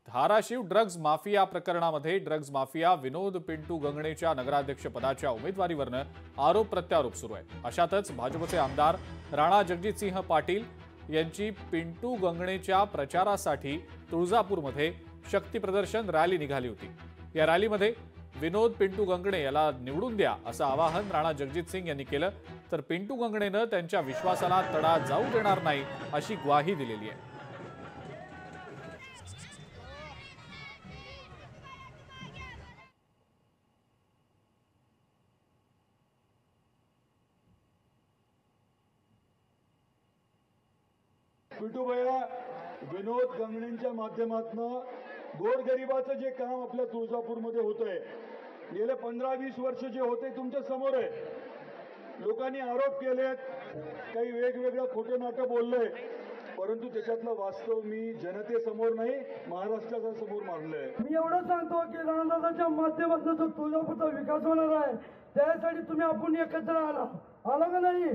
Dharashiv drugs mafia प्रकरणामध्ये drugs mafia विनोद पिंटू गंगणेच्या नगराध्यक्षपदाच्या उमेदवारीवरनं आरोप प्रत्यारोप सुरू आहे। अशातच भाजपचे आमदार राणा जगजितसिंह पाटील यांची पिंटू गंगणेच्या प्रचारासाठी तुळजापूरमध्ये शक्ती प्रदर्शन रॅली निघाली होती। या रॅलीमध्ये विनोद पिंटू गंगणे याला निवडून द्या असं आवाहन राणा जगजितसिंह यांनी केलं, तर पिंटू गंगणेनं त्यांच्या विश्वासाला तडा जाऊ देणार नाही अशी ग्वाही दिलेली आहे। पिंटू भैया विनोद गंगणेंच्या माध्यमातून गोरगरिबाचं जे काम आपल्या तुळजापूरमध्ये होतंय, गेले 15-20 वर्ष जे होते तुमच्या समोर आहे। लोकांनी आरोप केलेत, काही वेगवेगळ्या खोटे नाटं बोलले, परंतु त्याच्यातलं वास्तव मी जनतेसमोर नाही महाराष्ट्राच्या समोर मांडलंय। मी एवढं सांगतो की राणादादाच्या माध्यमातून जो तुळजापूरचा विकास होणार आहे त्यासाठी तुम्ही आपण एकत्र आला का नाही?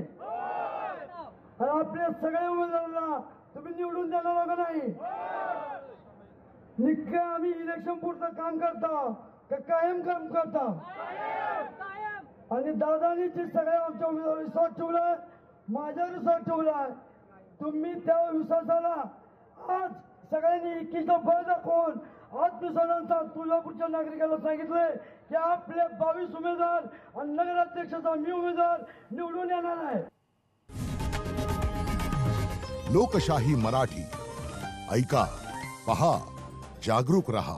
आणि आपल्या सगळ्या उमेदवारांना तुम्ही निवडून देणार का नाही? निक्का आम्ही इलेक्शन पुरतं काम करता का कायम काम करता? आणि दादानी जे सगळ्या आमच्या उमेदवार विश्वास ठेवलाय, माझ्यावर विश्वास ठेवलाय, तुम्ही त्या विश्वासाला आज सगळ्यांनी एकीचं बळ दाखवून आत्मसन्मानाचा तुळजापूरच्या नागरिकांना सांगितलंय की आपले 22 उमेदवार आणि नगराध्यक्षाचा मी उमेदवार निवडून येणार आहे। लोकशाही मराठी ऐका, पहा, जागरूक रहा।